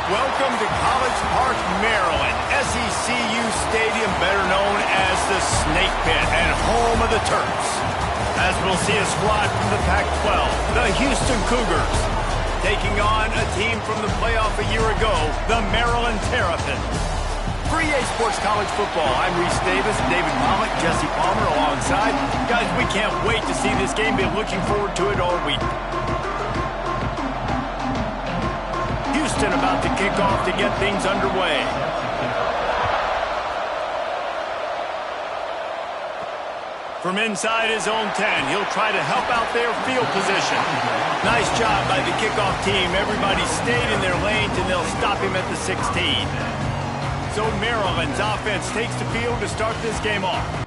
Welcome to College Park, Maryland, SECU Stadium, better known as the Snake Pit and home of the Terps. As we'll see a squad from the Pac-12, the Houston Cougars, taking on a team from the playoff a year ago, the Maryland Terrapins. For EA Sports College Football, I'm Reese Davis, David Pollock, Jesse Palmer alongside. Guys, we can't wait to see this game. Been looking forward to it all week. Houston about to kick off to get things underway. From inside his own 10, he'll try to help out their field position. Nice job by the kickoff team. Everybody stayed in their lanes, and they'll stop him at the 16. So Maryland's offense takes the field to start this game off.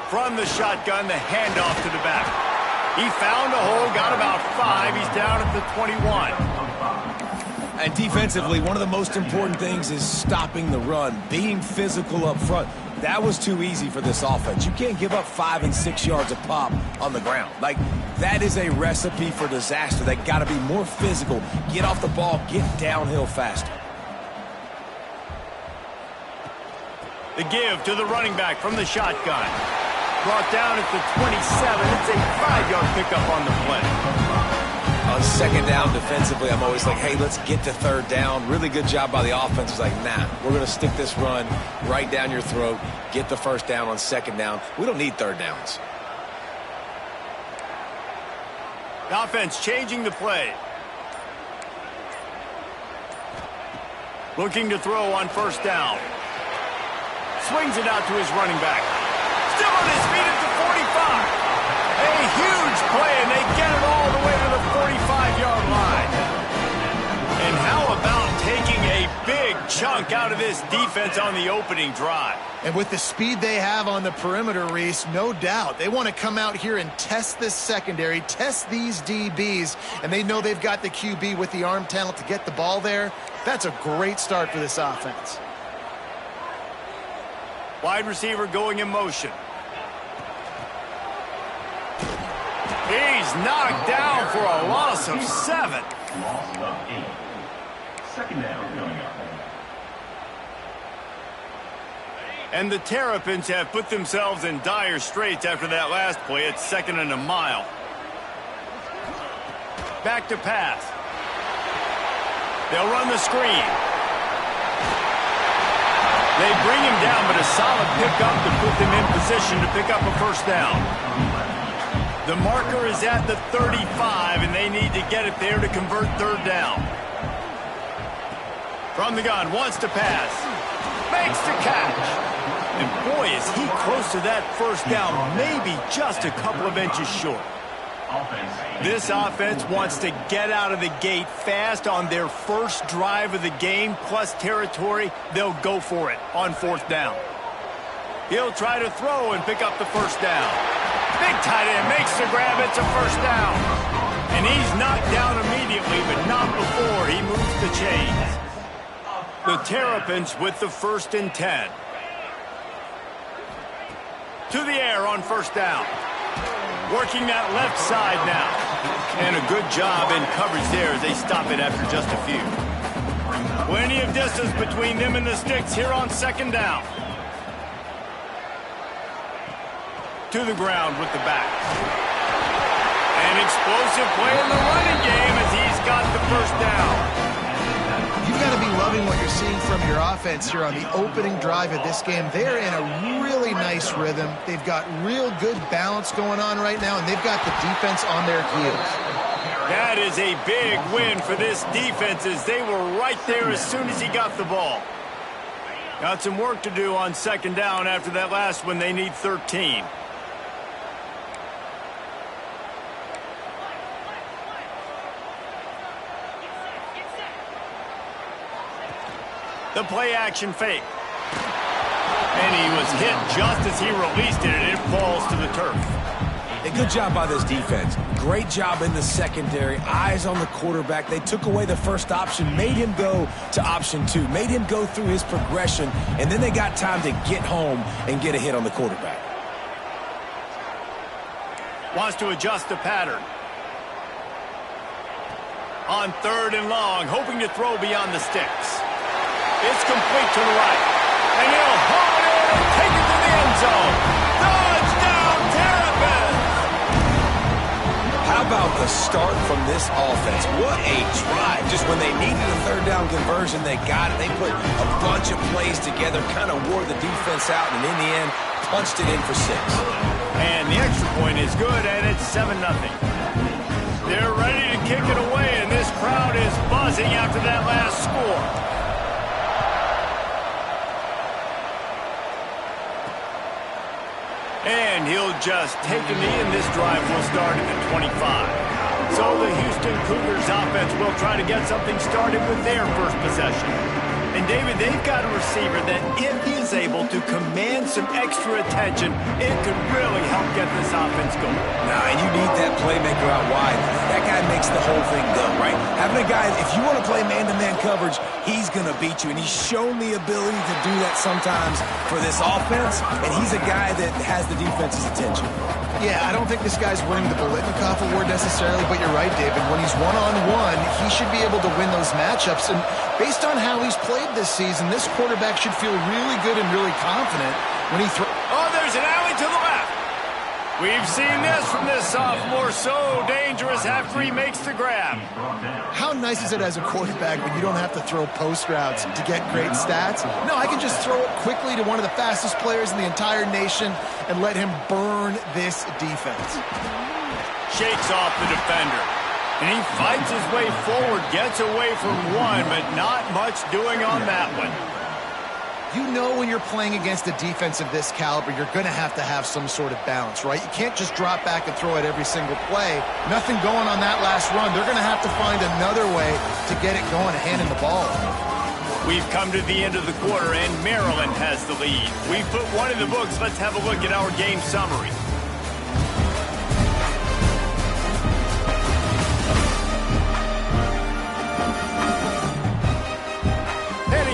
From the shotgun, the handoff to the back. He found a hole, got about 5. He's down at the 21. And defensively, one of the most important things is stopping the run, being physical up front. That was too easy for this offense. You can't give up 5 and 6 yards a pop on the ground. Like, that is a recipe for disaster. They got to be more physical, get off the ball, get downhill faster. The give to the running back from the shotgun. Brought down at the 27. It's a 5-yard pickup on the play. On second down defensively, I'm always like, hey, let's get to third down. Really good job by the offense. It's like, nah, we're going to stick this run right down your throat, get the first down on second down. We don't need third downs. The offense changing the play. Looking to throw on first down. Swings it out to his running back. Still on his feet at the 45. A huge play, and they get it all the way to the 45-yard line. And how about taking a big chunk out of this defense on the opening drive? And with the speed they have on the perimeter, Reese, no doubt, they want to come out here and test this secondary, test these DBs, and they know they've got the QB with the arm talent to get the ball there. That's a great start for this offense. Wide receiver going in motion. He's knocked down for a loss of 7. Loss of 8. Second down coming up. And the Terrapins have put themselves in dire straits after that last play. It's 2nd and a mile. Back to pass. They'll run the screen. They bring him down, but a solid pickup to put them in position to pick up a first down. The marker is at the 35, and they need to get it there to convert third down. From the gun, wants to pass. Makes the catch. And boy, is he close to that first down, maybe just a couple of inches short. This offense wants to get out of the gate fast on their first drive of the game, plus territory. They'll go for it on fourth down. He'll try to throw and pick up the first down. Big tight end makes the grab. It's a first down. And he's knocked down immediately, but not before he moves the chains. The Terrapins with the 1st and 10. To the air on first down. Working that left side now. And a good job in coverage there as they stop it after just a few. Plenty of distance between them and the sticks here on second down. To the ground with the back. An explosive play in the running game as he's got the first down. You've got to be loving what you're seeing from your offense here on the opening drive of this game. They're in a really nice rhythm. They've got real good balance going on right now, and they've got the defense on their heels. That is a big win for this defense as they were right there as soon as he got the ball. Got some work to do on second down after that last one. They need 13. The play-action fake. And he was hit just as he released it, and it falls to the turf. A good job by this defense. Great job in the secondary. Eyes on the quarterback. They took away the first option, made him go to option 2, made him go through his progression, and then they got time to get home and get a hit on the quarterback. Wants to adjust the pattern. On 3rd and long, hoping to throw beyond the sticks. It's complete to the right. And he'll haul it in and take it to the end zone. Touchdown, Terrapins! How about the start from this offense? What a drive. Just when they needed a 3rd down conversion, they got it. They put a bunch of plays together, kind of wore the defense out, and in the end, punched it in for 6. And the extra point is good, and it's 7-0. They're ready to kick it away, and this crowd is buzzing after that last score. And he'll just take a knee, and this drive will start at the 25. So the Houston Cougars offense will try to get something started with their first possession. And David, they've got a receiver that if he is able to command some extra attention, it could really help get this offense going. Nah, and you need that playmaker out wide. That guy makes the whole thing go, right? Having a guy, if you want to play man-to-man coverage, he's going to beat you. And he's shown the ability to do that sometimes for this offense, and he's a guy that has the defense's attention. Yeah, I don't think this guy's winning the Biletnikoff Award necessarily, but you're right, David. When he's one-on-one, he should be able to win those matchups. And based on how he's played this season, this quarterback should feel really good and really confident when he throws. Oh, there's an alley to the left. We've seen this from this sophomore. So dangerous after he makes the grab. How nice is it as a quarterback when you don't have to throw post routes to get great stats? No, I can just throw it quickly to one of the fastest players in the entire nation and let him burn this defense. Shakes off the defender. And he fights his way forward, gets away from one, but not much doing on that one. You know when you're playing against a defense of this caliber, you're going to have some sort of balance, right? You can't just drop back and throw it every single play. Nothing going on that last run. They're going to have to find another way to get it going, handing the ball. We've come to the end of the quarter, and Maryland has the lead. We've put one in the books. Let's have a look at our game summary.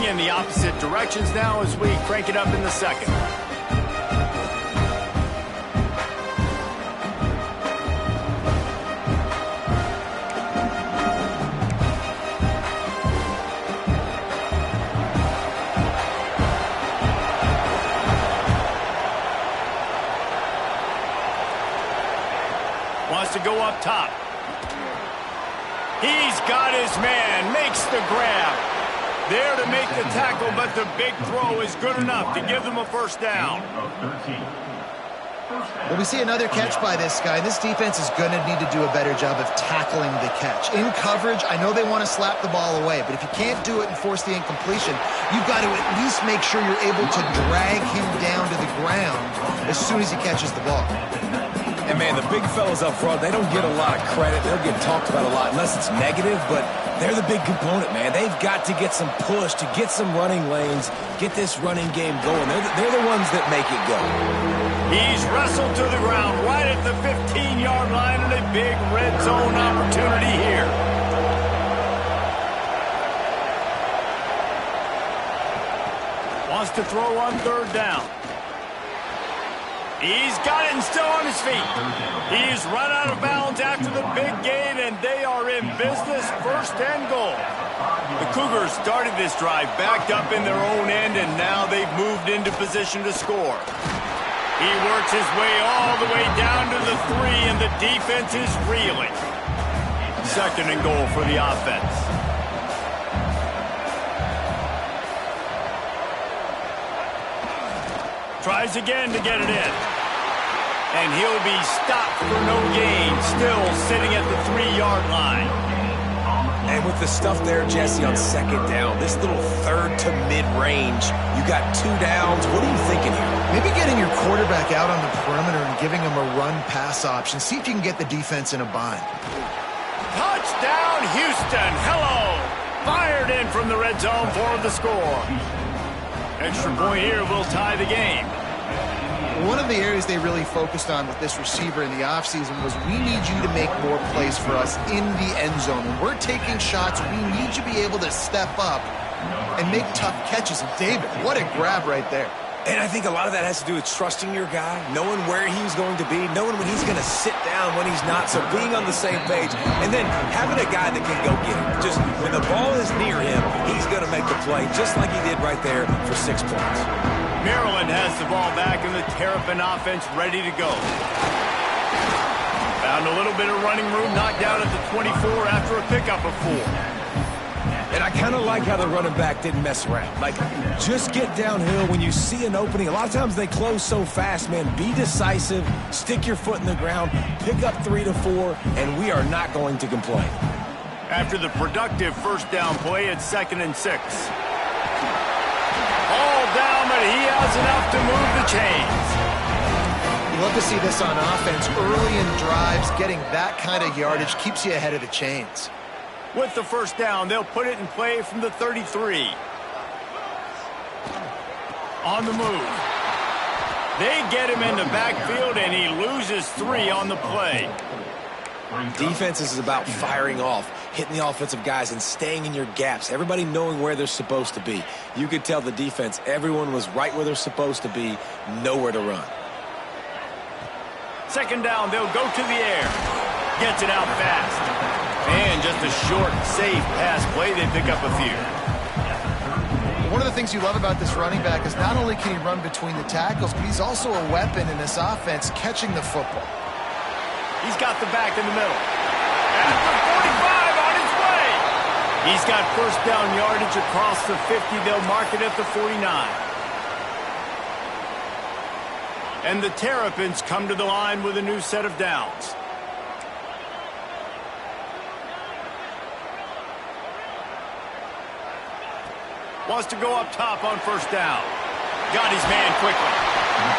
In the opposite directions now as we crank it up in the second. Wants to go up top. He's got his man, makes the grab. There to make the tackle, but the big throw is good enough to give them a first down. Well, we see another catch by this guy. This defense is going to need to do a better job of tackling the catch. In coverage, I know they want to slap the ball away, but if you can't do it and force the incompletion, you've got to at least make sure you're able to drag him down to the ground as soon as he catches the ball. And, man, the big fellas up front, they don't get a lot of credit. They'll get talked about a lot unless it's negative, but they're the big component, man. They've got to get some push, to get some running lanes, get this running game going. They're the ones that make it go. He's wrestled to the ground right at the 15-yard line and a big red zone opportunity here. Wants to throw on 3rd down. He's got it and still on his feet. He's run out of bounds after the big gain, and they are in business, 1st and goal. The Cougars started this drive backed up in their own end, and now they've moved into position to score. He works his way all the way down to the 3, and the defense is reeling. 2nd and goal for the offense. Tries again to get it in. And he'll be stopped for no gain, still sitting at the 3-yard line. And with the stuff there, Jesse, on 2nd down, this little 3rd to mid-range, you got 2 downs. What are you thinking here? Maybe getting your quarterback out on the perimeter and giving him a run-pass option. See if you can get the defense in a bind. Touchdown, Houston. Hello. Fired in from the red zone for the score. Extra point here will tie the game. One of the areas they really focused on with this receiver in the offseason was we need you to make more plays for us in the end zone. When we're taking shots, we need you to be able to step up and make tough catches. And David, what a grab right there. And I think a lot of that has to do with trusting your guy, knowing where he's going to be, knowing when he's going to sit down, when he's not, so being on the same page, and then having a guy that can go get it. Just when the ball is near him, he's going to make the play, just like he did right there for 6 points. Maryland has the ball back and the Terrapin offense ready to go. Found a little bit of running room, knocked down at the 24 after a pickup of 4. And I kind of like how the running back didn't mess around. Like, just get downhill when you see an opening. A lot of times they close so fast, man. Be decisive, stick your foot in the ground, pick up 3 to 4, and we are not going to complain. After the productive 1st down play, it's 2nd and 6. All down, but he has enough to move the chains. You love to see this on offense. Early in drives, getting that kind of yardage keeps you ahead of the chains. With the 1st down, they'll put it in play from the 33. On the move. They get him in the backfield, and he loses 3 on the play. Defense is about firing off, hitting the offensive guys, and staying in your gaps. Everybody knowing where they're supposed to be. You could tell the defense, everyone was right where they're supposed to be, nowhere to run. 2nd down, they'll go to the air. Gets it out fast. And just a short, safe pass play, they pick up a few. One of the things you love about this running back is not only can he run between the tackles, but he's also a weapon in this offense catching the football. He's got the back in the middle. At the 45 on his way. He's got 1st down yardage across the 50. They'll mark it at the 49. And the Terrapins come to the line with a new set of downs. Wants to go up top on 1st down. Got his man quickly.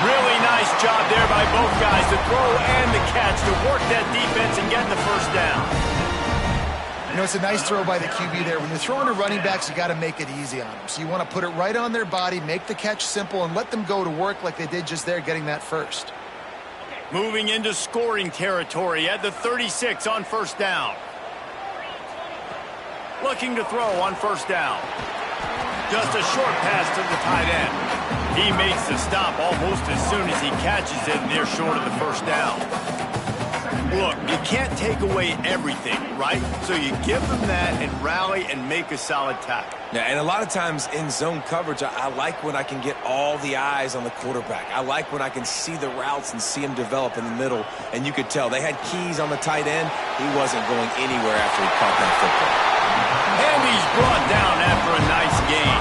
Really nice job there by both guys, the throw and the catch, to work that defense and get the 1st down. You know, it's a nice throw by the QB there. When you're throwing to running backs, you got to make it easy on them. So you want to put it right on their body, make the catch simple, and let them go to work like they did just there, getting that 1st. Moving into scoring territory at the 36 on 1st down. Looking to throw on 1st down. Just a short pass to the tight end. He makes the stop almost as soon as he catches it, and they're short of the 1st down. Look, you can't take away everything, right? So you give them that and rally and make a solid tackle. Yeah, and a lot of times in zone coverage, I like when I can get all the eyes on the quarterback. I like when I can see the routes and see him develop in the middle. And you could tell they had keys on the tight end. He wasn't going anywhere after he caught that football. And he's brought down after a nice gain.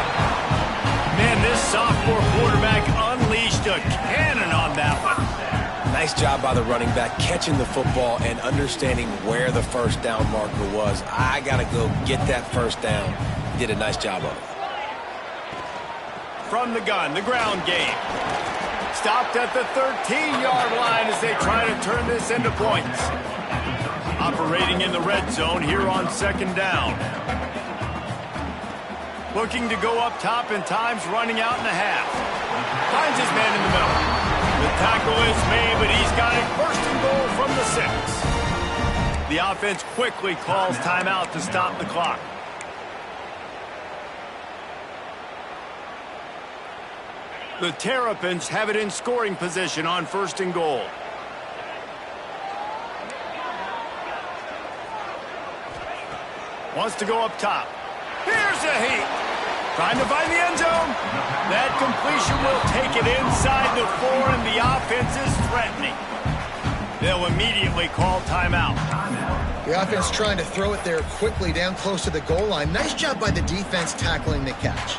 Man, this sophomore quarterback unleashed a cannon on that one. Nice job by the running back, catching the football and understanding where the 1st down marker was. I got to go get that 1st down. He did a nice job of it. From the gun, the ground game. Stopped at the 13-yard line as they try to turn this into points. Operating in the red zone here on 2nd down. Looking to go up top, and time's running out in the half. Finds his man in the middle. The tackle is made, but he's got it 1st and goal from the 6. The offense quickly calls timeout to stop the clock. The Terrapins have it in scoring position on 1st and goal. Wants to go up top. Here's a heat. Trying to find the end zone. That completion will take it inside the 4, and the offense is threatening. They'll immediately call timeout. The offense trying to throw it there quickly down close to the goal line. Nice job by the defense tackling the catch.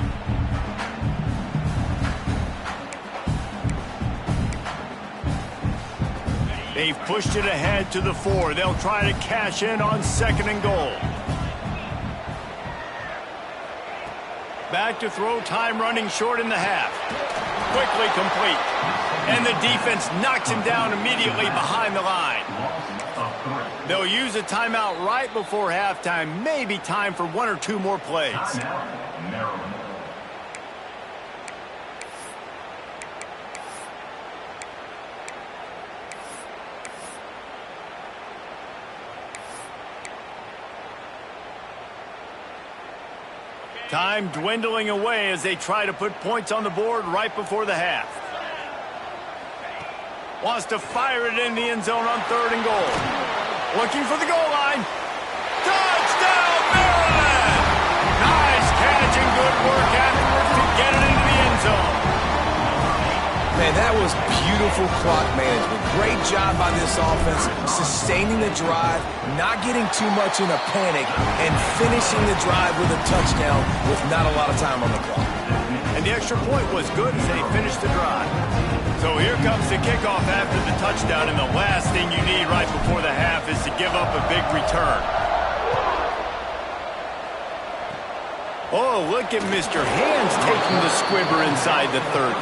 They've pushed it ahead to the 4. They'll try to cash in on 2nd and goal. Back to throw, time running short in the half. Quickly complete. And the defense knocks him down immediately behind the line. They'll use a timeout right before halftime. Maybe time for 1 or 2 more plays. Time dwindling away as they try to put points on the board right before the half. Wants to fire it in the end zone on 3rd and goal. Looking for the goal line. Touchdown, Maryland! Nice catch and good work afterwards to get it into the end zone. Man, that was beautiful clock management. Great job by this offense, sustaining the drive, not getting too much in a panic, and finishing the drive with a touchdown with not a lot of time on the clock. And the extra point was good as they finished the drive. So here comes the kickoff after the touchdown, and the last thing you need right before the half is to give up a big return. Oh, look at Mr. Hands taking the squibber inside the 30.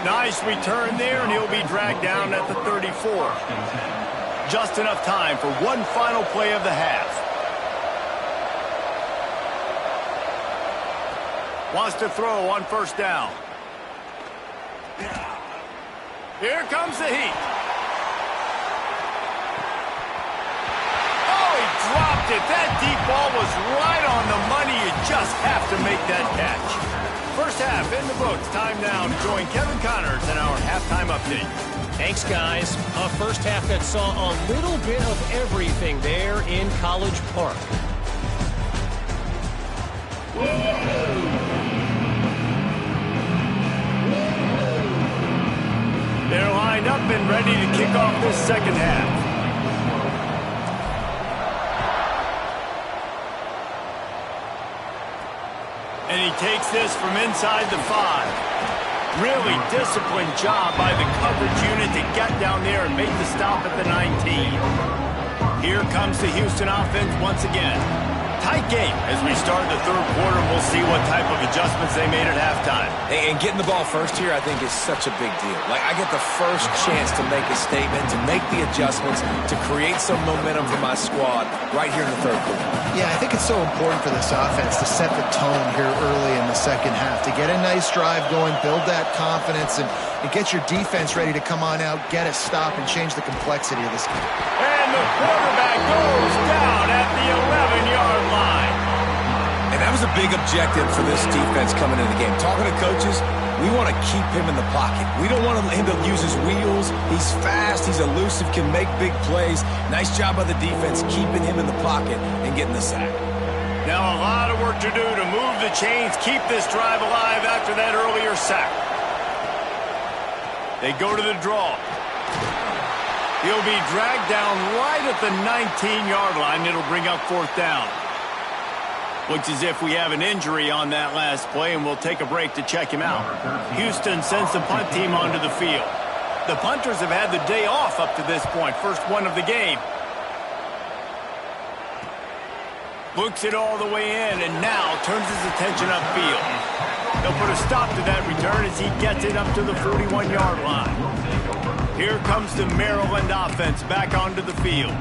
Nice return there, and he'll be dragged down at the 34. Just enough time for one final play of the half. Wants to throw on 1st down. Here comes the heat. Oh, he dropped it. That deep ball was right on the money. You just have to make that catch. First half in the books. Time now to join Kevin Connors in our halftime update. Thanks, guys. A first half that saw a little bit of everything there in College Park. They're lined up and ready to kick off this second half. And he takes this from inside the 5. Really disciplined job by the coverage unit to get down there and make the stop at the 19. Here comes the Houston offense once again. Tight game as we start the 3rd quarter. We'll see what type of adjustments they made at halftime. And getting the ball first here, I think, is such a big deal. Like, I get the first chance to make a statement, to make the adjustments, to create some momentum for my squad right here in the 3rd quarter. Yeah, I think it's so important for this offense to set the tone here early in the second half, to get a nice drive going, build that confidence, and get your defense ready to come on out, get a stop, and change the complexity of this game. And the quarterback goes down at the 11-yard line. And that was a big objective for this defense coming into the game. Talking to coaches, we want to keep him in the pocket. We don't want him to use his wheels. He's fast, he's elusive, can make big plays. Nice job by the defense keeping him in the pocket and getting the sack. Now a lot of work to do to move the chains, keep this drive alive after that earlier sack. They go to the draw. He'll be dragged down right at the 19-yard line. It'll bring up 4th down. Looks as if we have an injury on that last play, and we'll take a break to check him out. Houston sends the punt team onto the field. The punters have had the day off up to this point. First one of the game. Books it all the way in, and now turns his attention upfield. They'll put a stop to that return as he gets it up to the 41-yard line. Here comes the Maryland offense back onto the field.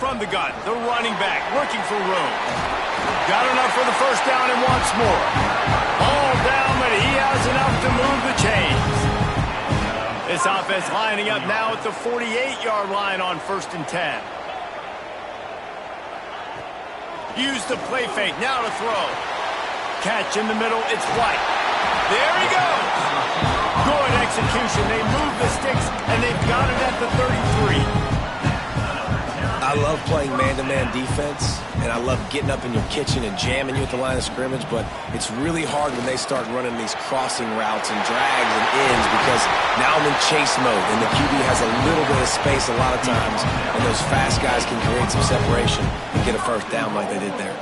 From the gun, the running back looking for room. Got enough for the first down and wants more. All down, but he has enough to move the chains. This offense lining up now at the 48-yard line on 1st and 10. Use the play fake. Now to throw. Catch in the middle. It's White. There he goes. Good execution. They move the sticks, and they've got it at the 33. I love playing man-to-man defense, and I love getting up in your kitchen and jamming you at the line of scrimmage, but it's really hard when they start running these crossing routes and drags and ends because now I'm in chase mode, and the QB has a little bit of space a lot of times, and those fast guys can create some separation and get a first down like they did there.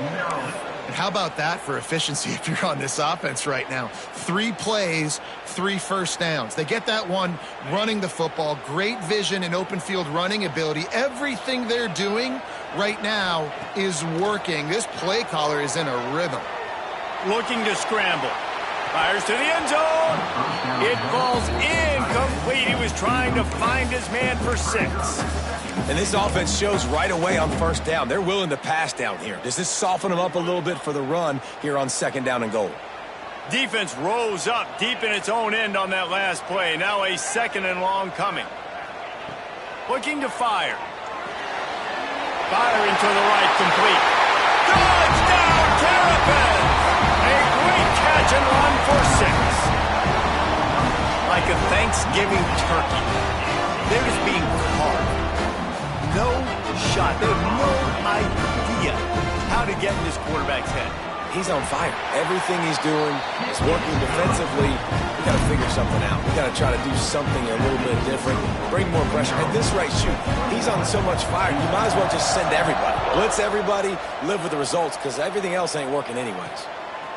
And how about that for efficiency if you're on this offense right now? 3 plays, 3 first downs. They get that one running the football, great vision and open field running ability. Everything they're doing right now is working. This play caller is in a rhythm. Looking to scramble. Fires to the end zone. It falls incomplete. He was trying to find his man for 6. And this offense shows right away on 1st down. They're willing to pass down here. Does this soften them up a little bit for the run here on 2nd down and goal? Defense rose up deep in its own end on that last play. Now a 2nd and long coming. Looking to fire. Firing to the right, complete. Touchdown, Terrapins! A great catch and run for 6. Like a Thanksgiving turkey. They're just being carved. No shot. They have no idea how to get in this quarterback's head. He's on fire. Everything he's doing is working defensively. We got to figure something out. We got to try to do something a little bit different, bring more pressure. At this rate, shoot, he's on so much fire. You might as well just send everybody. Blitz everybody, live with the results, because everything else ain't working anyways.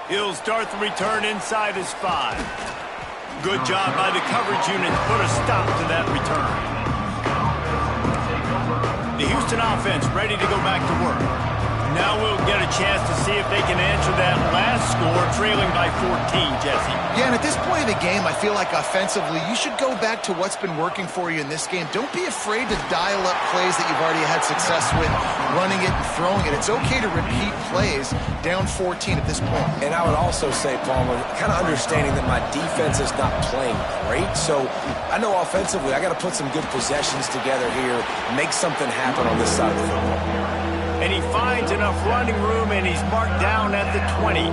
He'll start the return inside his 5. Good job by the coverage unit to put a stop to that return. The Houston offense ready to go back to work. Now we'll get a chance to see if they can answer that last score, trailing by 14, Jesse. Yeah, and at this point of the game, I feel like offensively, you should go back to what's been working for you in this game. Don't be afraid to dial up plays that you've already had success with, running it and throwing it. It's okay to repeat plays down 14 at this point. And I would also say, Palmer, kind of understanding that my defense is not playing great, so I know offensively I got to put some good possessions together here, make something happen on this side of the football. And he finds enough running room, and he's marked down at the 20.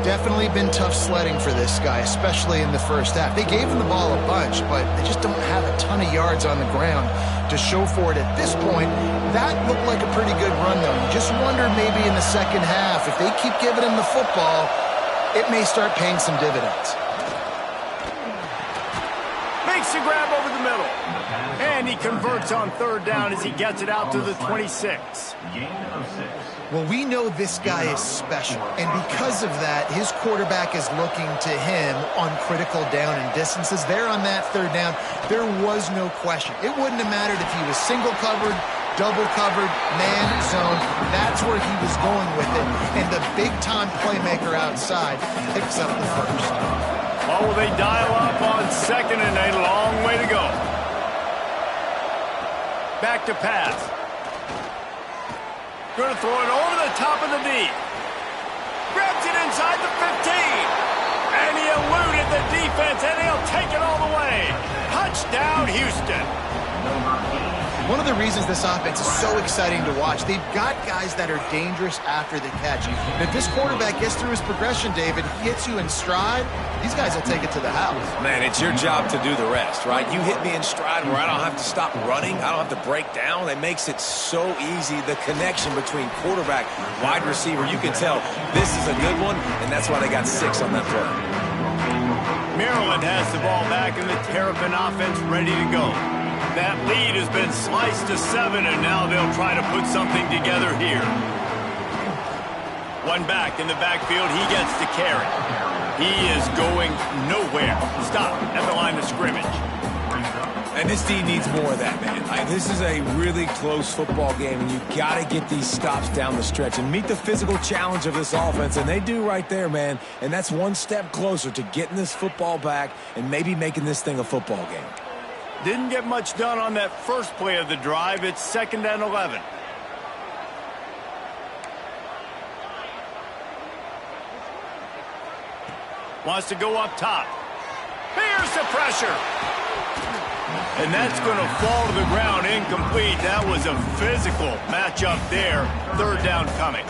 Definitely been tough sledding for this guy, especially in the first half. They gave him the ball a bunch, but they just don't have a ton of yards on the ground to show for it at this point. That looked like a pretty good run, though. You just wonder maybe in the second half, if they keep giving him the football, it may start paying some dividends. Makes the grab over the middle. And he converts on 3rd down as he gets it out to the 26. Well, we know this guy is special, and because of that, his quarterback is looking to him on critical down and distances. There on that 3rd down, there was no question. It wouldn't have mattered if he was single covered, double covered, man zone. That's where he was going with it, and the big-time playmaker outside picks up the first. Oh, they dial up on 2nd and a long way to go. Back to pass. Going to throw it over the top of the D. Grabs it inside the 15. And he eluded the defense, and he'll take it all the way. Touchdown, Houston. One of the reasons this offense is so exciting to watch, they've got guys that are dangerous after the catch. And if this quarterback gets through his progression, David, hits you in stride, these guys will take it to the house. Man, it's your job to do the rest, right? You hit me in stride where I don't have to stop running. I don't have to break down. It makes it so easy. The connection between quarterback, wide receiver, you can tell this is a good one, and that's why they got 6 on that play. Maryland has the ball back, and the Terrapin offense ready to go. That lead has been sliced to 7, and now they'll try to put something together here. One back in the backfield. He gets the carry. He is going nowhere. Stop at the line of scrimmage. And this team needs more of that, man. This is a really close football game, and you got to get these stops down the stretch and meet the physical challenge of this offense, and they do right there, man. And that's one step closer to getting this football back and maybe making this thing a football game. Didn't get much done on that first play of the drive. It's 2nd and 11. Wants to go up top. Here's the pressure. And that's going to fall to the ground incomplete. That was a physical matchup there. Third down coming.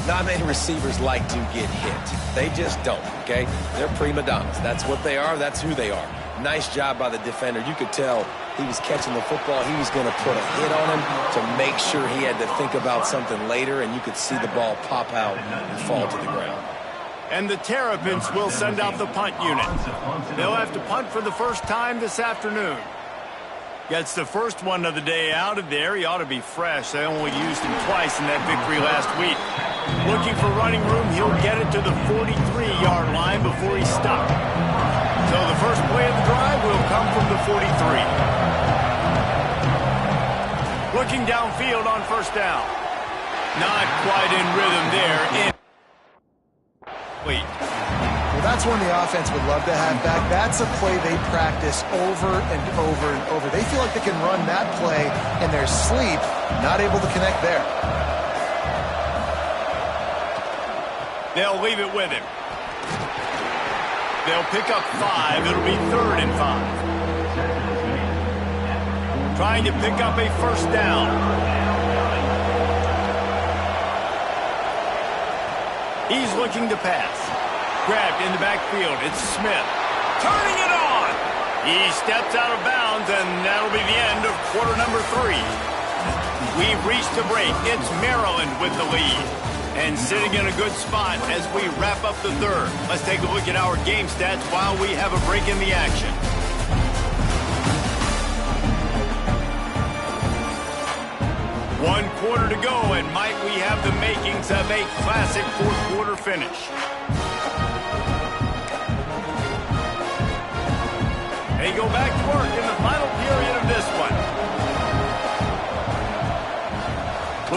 Not many receivers like to get hit. They just don't, okay? They're prima donnas. That's what they are. That's who they are. Nice job by the defender. You could tell he was catching the football. He was going to put a hit on him to make sure he had to think about something later, and you could see the ball pop out and fall to the ground. And the Terrapins will send out the punt unit. They'll have to punt for the first time this afternoon. Gets the first one of the day out of there. He ought to be fresh. They only used him twice in that victory last week. Looking for running room. He'll get it to the 43-yard line before he's stopped. So the first play of the drive will come from the 43. Looking downfield on first down. Not quite in rhythm there. Well, that's one the offense would love to have back. That's a play they practice over and over and over. They feel like they can run that play in their sleep, not able to connect there. They'll leave it with him. They'll pick up 5. It'll be 3rd and 5. Trying to pick up a first down. He's looking to pass. Grabbed in the backfield. It's Smith. Turning it on. He steps out of bounds, and that'll be the end of quarter number 3. We've reached the break. It's Maryland with the lead. And sitting in a good spot as we wrap up the third. Let's take a look at our game stats while we have a break in the action. One quarter to go, and might we have the makings of a classic fourth quarter finish. They go back to work in the final period of this one.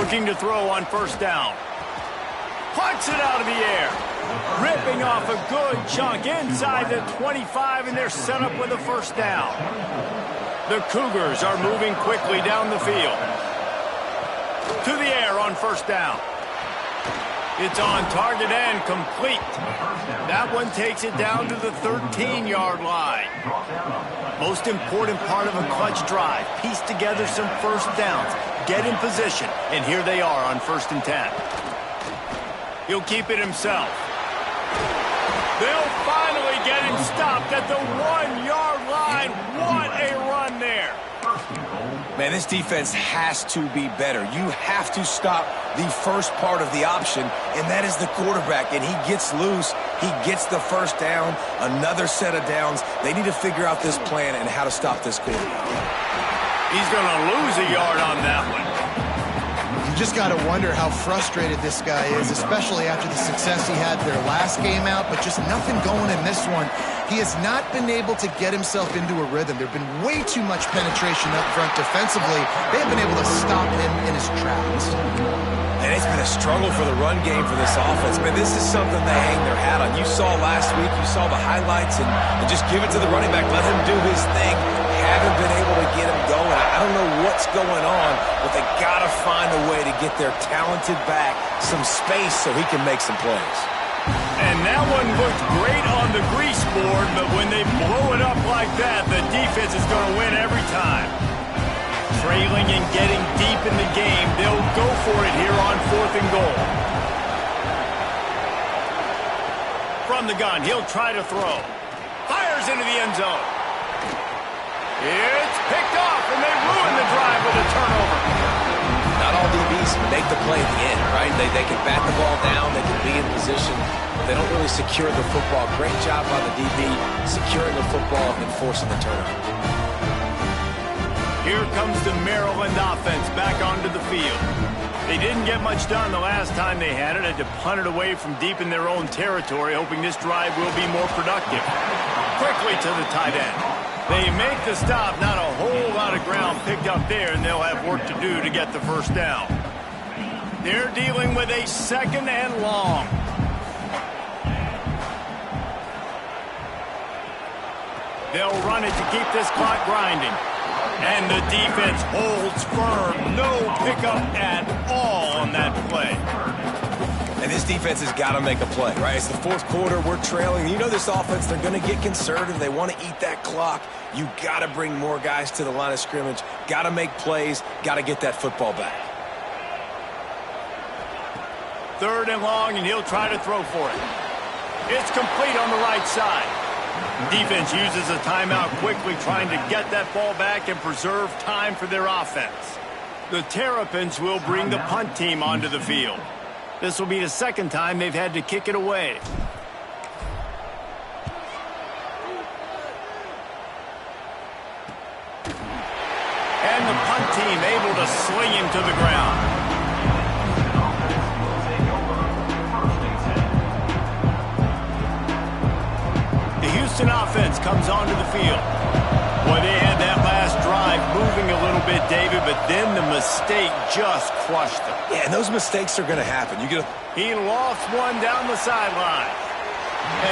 Looking to throw on first down. Punts it out of the air. Ripping off a good chunk inside the 25, and they're set up with a first down. The Cougars are moving quickly down the field. To the air on first down. It's on target and complete. That one takes it down to the 13-yard line. Most important part of a clutch drive. Piece together some first downs. Get in position. And here they are on 1st and 10. He'll keep it himself. They'll finally get him stopped at the 1-yard line. What a run there. Man, this defense has to be better. You have to stop the first part of the option, and that is the quarterback. And he gets loose. He gets the first down, another set of downs. They need to figure out this plan and how to stop this quarterback. He's going to lose a yard on that one. You just got to wonder how frustrated this guy is, especially after the success he had their last game out, but just nothing going in this one. He has not been able to get himself into a rhythm. There have been way too much penetration up front defensively. They have been able to stop him in his tracks. And it's been a struggle for the run game for this offense. Man, this is something they hang their hat on. You saw last week, you saw the highlights, and just give it to the running back. Let him do his thing. Haven't been able to get him going. I don't know what's going on, but they got to find a way to get their talented back some space so he can make some plays. And that one looked great on the grease board, but when they blow it up like that, the defense is going to win every time. Trailing and getting deep in the game, they'll go for it here on 4th and goal. From the gun, he'll try to throw. Fires into the end zone. It's picked off, and they ruin the drive with a turnover. Not all DBs make the play at the end, right? They can bat the ball down, they can be in position. They don't really secure the football. Great job by the DB securing the football and forcing the turnover. Here comes the Maryland offense back onto the field. They didn't get much done the last time they had it. Had to punt it away from deep in their own territory, hoping this drive will be more productive. Quickly to the tight end. They make the stop. Not a whole lot of ground picked up there, and they'll have work to do to get the first down. They're dealing with a 2nd and long. They'll run it to keep this clock grinding. And the defense holds firm. No pickup at all on that play. And this defense has got to make a play, right? It's the fourth quarter. We're trailing. You know this offense, they're going to get conservative. They want to eat that clock. You got to bring more guys to the line of scrimmage. Got to make plays. Got to get that football back. 3rd and long, and he'll try to throw for it. It's complete on the right side. Defense uses a timeout quickly, trying to get that ball back and preserve time for their offense. The Terrapins will bring the punt team onto the field. This will be the 2nd time they've had to kick it away. And the punt team able to sling him to the ground. The Houston offense comes onto the field. Boy, they had that last drive moving a little bit, David, but then the mistake just crushed them. Yeah, and those mistakes are going to happen. He lost one down the sideline.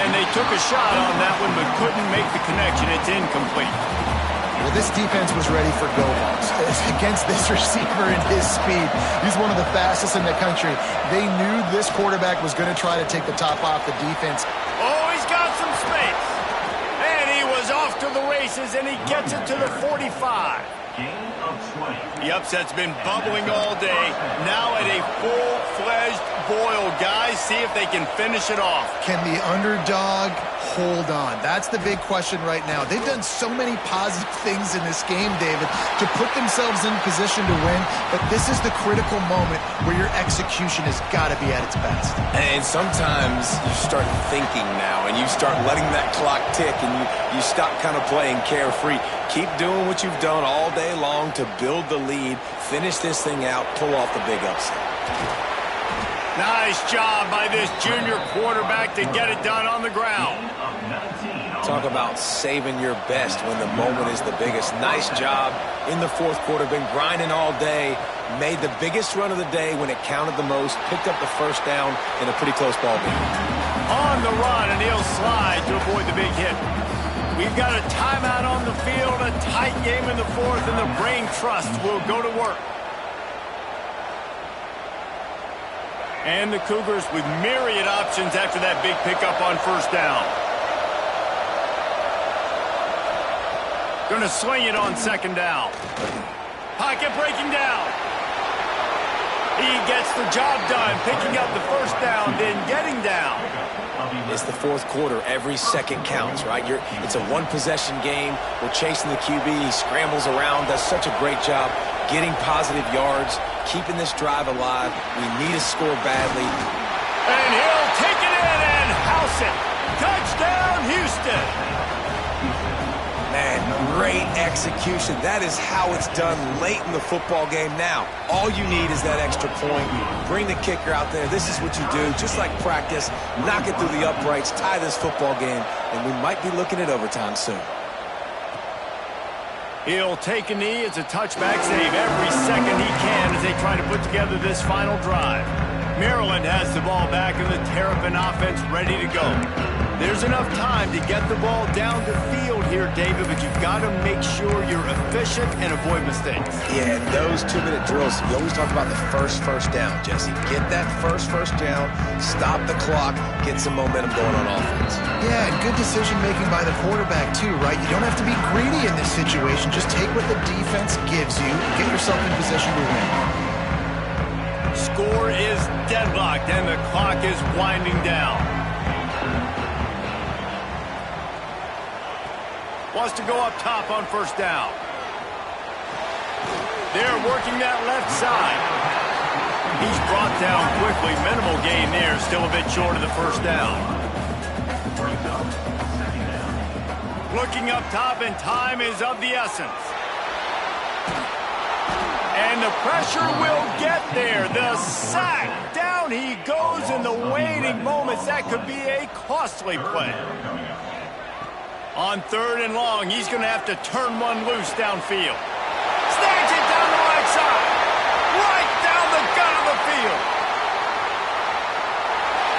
And they took a shot on that one, but couldn't make the connection. It's incomplete. Well, this defense was ready for go-balls. Against this receiver and his speed, he's one of the fastest in the country. They knew this quarterback was going to try to take the top off the defense. Oh, he's got some space. And he was off to the races, and he gets it to the 45. The upset's been bubbling all day. Now at a full-fledged boil. Guys, see if they can finish it off. Can the underdog hold on? That's the big question right now. They've done so many positive things in this game, David, to put themselves in position to win, but this is the critical moment where your execution has got to be at its best. And sometimes you start thinking now, and you start letting that clock tick, and you stop kind of playing carefree. Keep doing what you've done all day long to build the lead, finish this thing out, pull off the big upset. Nice job by this junior quarterback to get it done on the ground. Talk about saving your best when the moment is the biggest. Nice job in the fourth quarter. Been grinding all day. Made the biggest run of the day when it counted the most. Picked up the first down in a pretty close ball game. On the run, and he'll slide to avoid the big hit. We've got a timeout on the field, a tight game in the fourth, and the Brain Trust will go to work. And the Cougars with myriad options after that big pickup on first down. Going to sling it on 2nd down. Pocket breaking down. He gets the job done, picking up the first down, then getting down. It's the fourth quarter. Every second counts, right? It's a one-possession game. We're chasing the QB. He scrambles around, does such a great job getting positive yards, keeping this drive alive. We need a score badly. And he'll take it in and house it. Touchdown, Houston. Man, great execution. That is how it's done late in the football game. Now, all you need is that extra point. Bring the kicker out there. This is what you do, just like practice. Knock it through the uprights, tie this football game, and we might be looking at overtime soon. He'll take a knee. It's a touchback save every second he can as they try to put together this final drive. Maryland has the ball back and the Terrapin offense ready to go. There's enough time to get the ball down the field here, David, but you've got to make sure you're efficient and avoid mistakes. Yeah, and those 2-minute drills, you always talk about the first down, Jesse. Get that first down, stop the clock, get some momentum going on offense. Yeah, and good decision-making by the quarterback, too, right? You don't have to be greedy in this situation. Just take what the defense gives you, get yourself in position to win. Score is deadlocked, and the clock is winding down. Wants to go up top on first down. They're working that left side. He's brought down quickly. Minimal gain there. Still a bit short of the first down. Looking up top, and time is of the essence. And the pressure will get there. The sack. Down he goes in the waiting moments. That could be a costly play. On 3rd and long, he's going to have to turn one loose downfield. Snags it down the right side. Right down the gut of the field.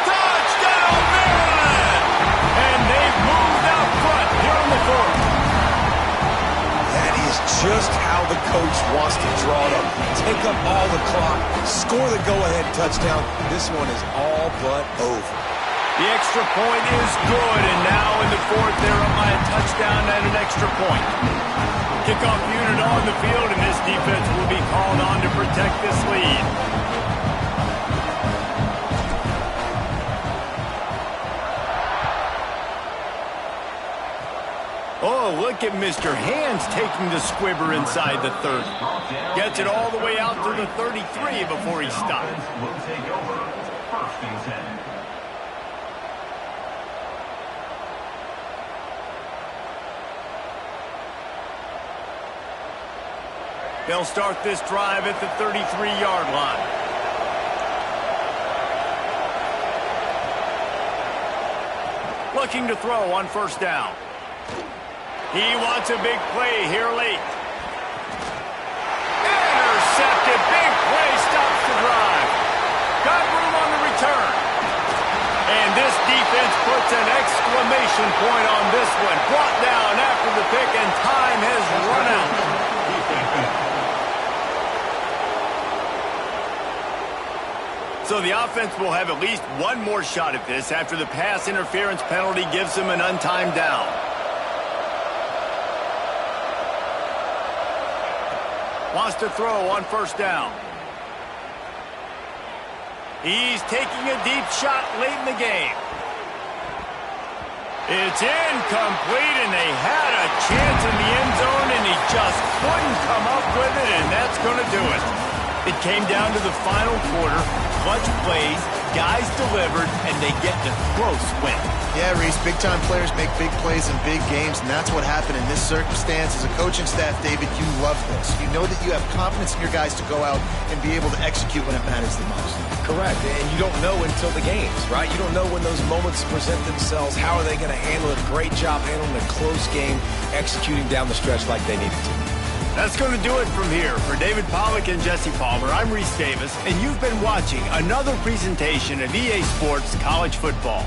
Touchdown, Maryland! And they've moved out front here in the fourth. That is just how the coach wants to draw it up. Take up all the clock, score the go-ahead touchdown. This one is all but over. The extra point is good, and now in the fourth, they're up by a touchdown and an extra point. Kickoff unit on the field, and this defense will be called on to protect this lead. Oh, look at Mr. Hands taking the squibber inside the 30. Gets it all the way out to the 33 before he stops. Will take over. First and 10. They'll start this drive at the 33-yard line. Looking to throw on first down. He wants a big play here late. Intercepted. Big play stops the drive. Got room on the return. And this defense puts an exclamation point on this one. Brought down after the pick, and time has run out. So the offense will have at least one more shot at this after the pass interference penalty gives them an untimed down. Wants to throw on first down. He's taking a deep shot late in the game. It's incomplete, and they had a chance in the end zone, and he just couldn't come up with it, and that's going to do it. It came down to the final quarter. Clutch plays, guys delivered, and they get the close win. Yeah, Reese, big-time players make big plays in big games, and that's what happened in this circumstance. As a coaching staff, David, you love this. You know that you have confidence in your guys to go out and be able to execute when it matters the most. Correct, and you don't know until the games, right? You don't know when those moments present themselves. How are they going to handle it? Great job handling a close game, executing down the stretch like they needed to. That's going to do it from here. For David Pollack and Jesse Palmer, I'm Reese Davis, and you've been watching another presentation of EA Sports College Football.